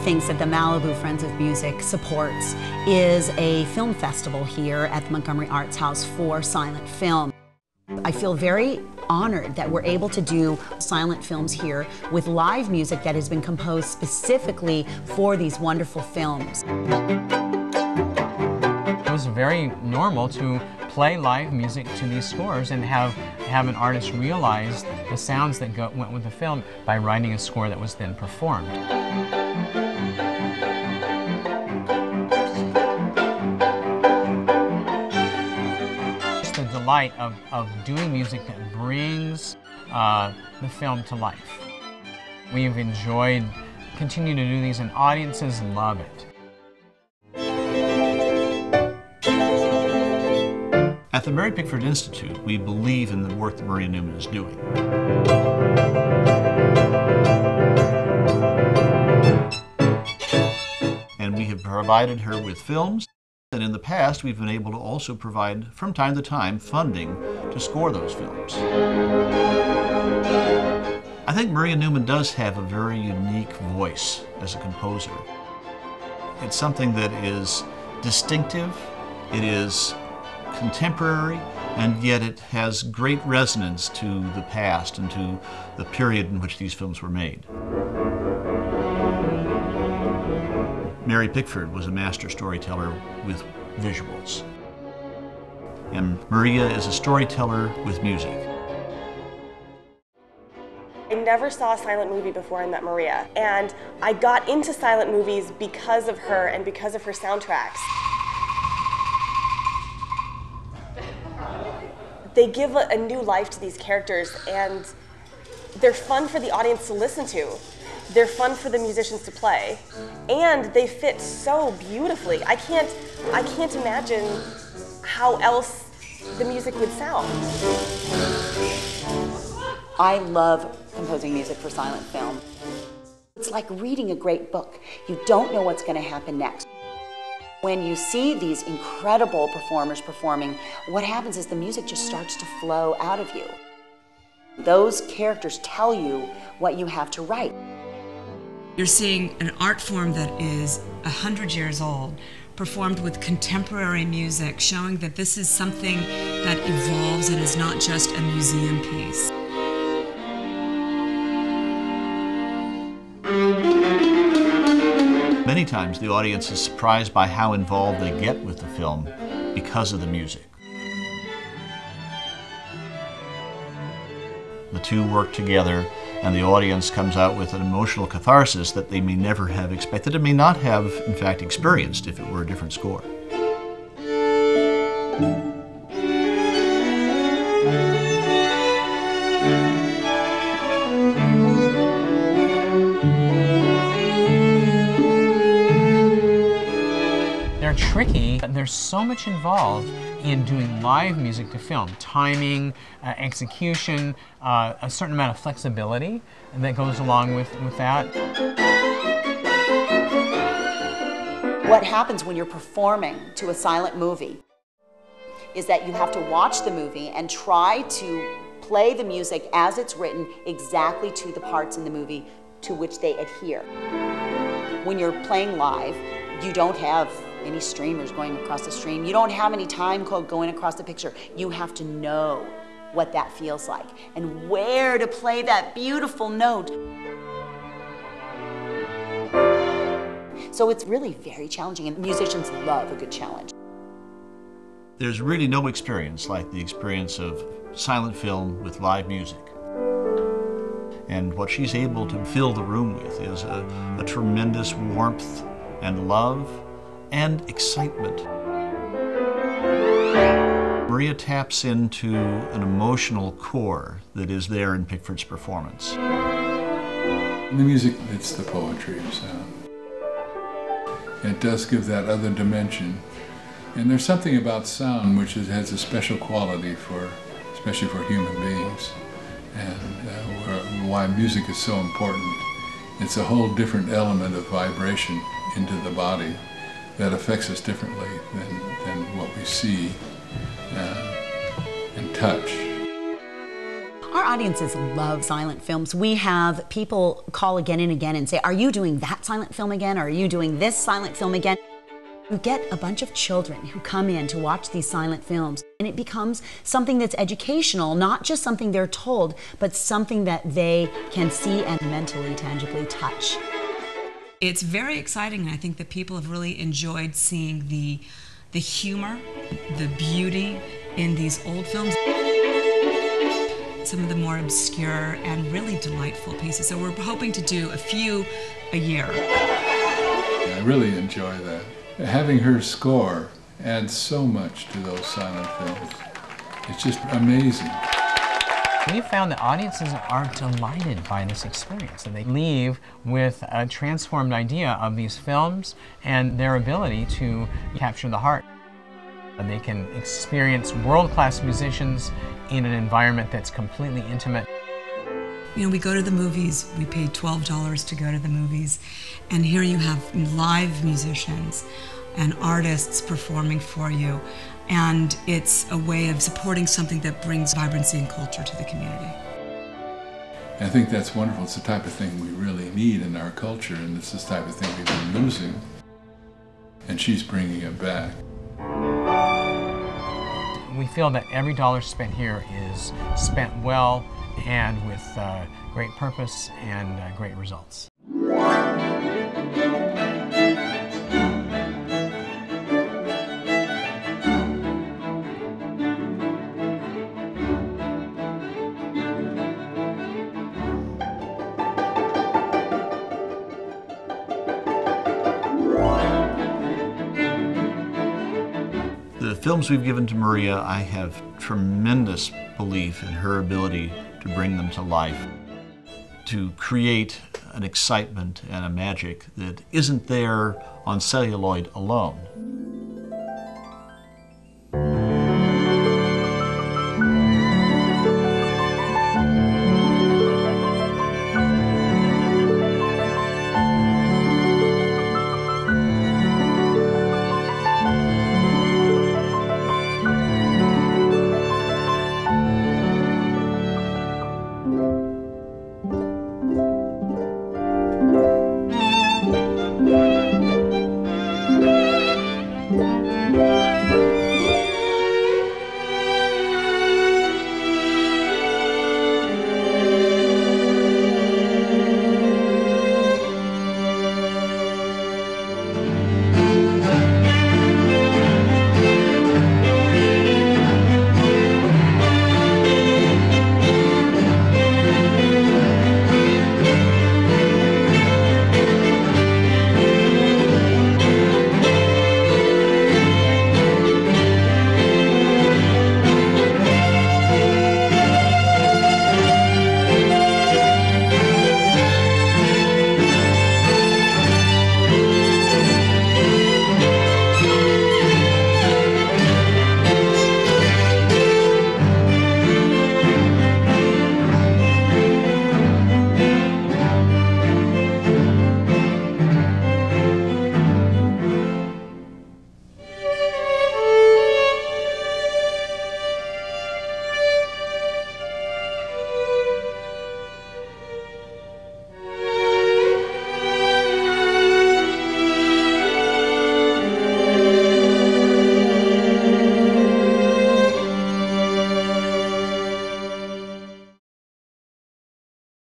things that the Malibu Friends of Music supports is a film festival here at the Montgomery Arts House for silent film. I feel very honored that we're able to do silent films here with live music that has been composed specifically for these wonderful films. It was very normal to play live music to these scores and have an artist realize the sounds that went with the film by writing a score that was then performed. Just the delight of doing music that brings the film to life. We've enjoyed continuing to do these, and audiences love it. At the Mary Pickford Institute, we believe in the work that Maria Newman is doing. And we have provided her with films, and in the past we've been able to also provide, from time to time, funding to score those films. I think Maria Newman does have a very unique voice as a composer. It's something that is distinctive, it is contemporary, and yet it has great resonance to the past and to the period in which these films were made. Mary Pickford was a master storyteller with visuals, and Maria is a storyteller with music. I never saw a silent movie before I met Maria, and I got into silent movies because of her and because of her soundtracks. They give a new life to these characters, and they're fun for the audience to listen to. They're fun for the musicians to play, and they fit so beautifully. I can't imagine how else the music would sound. I love composing music for silent film. It's like reading a great book. You don't know what's going to happen next. When you see these incredible performers performing, what happens is the music just starts to flow out of you. Those characters tell you what you have to write. You're seeing an art form that is 100 years old, performed with contemporary music, showing that this is something that evolves and is not just a museum piece. Many times the audience is surprised by how involved they get with the film because of the music. The two work together, and the audience comes out with an emotional catharsis that they may never have expected and may not have, in fact, experienced if it were a different score. They're tricky, but there's so much involved in doing live music to film. Timing, execution, a certain amount of flexibility that goes along with that. What happens when you're performing to a silent movie is that you have to watch the movie and try to play the music as it's written exactly to the parts in the movie to which they adhere. When you're playing live, you don't have any streamers going across the stream. You don't have any time code going across the picture. You have to know what that feels like and where to play that beautiful note. So it's really very challenging, and musicians love a good challenge. There's really no experience like the experience of silent film with live music. And what she's able to fill the room with is a tremendous warmth and love and excitement. Maria taps into an emotional core that is there in Pickford's performance. In the music, it's the poetry of sound. It does give that other dimension. And there's something about sound which has a special quality especially for human beings. And why music is so important. It's a whole different element of vibration into the body that affects us differently than what we see and touch. Our audiences love silent films. We have people call again and again and say, are you doing that silent film again? Or are you doing this silent film again? You get a bunch of children who come in to watch these silent films, and it becomes something that's educational, not just something they're told, but something that they can see and mentally, tangibly touch. It's very exciting, and I think that people have really enjoyed seeing the humor, the beauty in these old films. Some of the more obscure and really delightful pieces. So we're hoping to do a few a year. I really enjoy that. Having her score adds so much to those silent films. It's just amazing. We found that audiences are delighted by this experience, and they leave with a transformed idea of these films and their ability to capture the heart. They can experience world-class musicians in an environment that's completely intimate. You know, we go to the movies, we pay $12 to go to the movies, and here you have live musicians and artists performing for you, and it's a way of supporting something that brings vibrancy and culture to the community. I think that's wonderful. It's the type of thing we really need in our culture, and it's the type of thing we've been losing, and she's bringing it back. We feel that every dollar spent here is spent well and with great purpose and great results. The films we've given to Maria, I have tremendous belief in her ability to bring them to life, to create an excitement and a magic that isn't there on celluloid alone.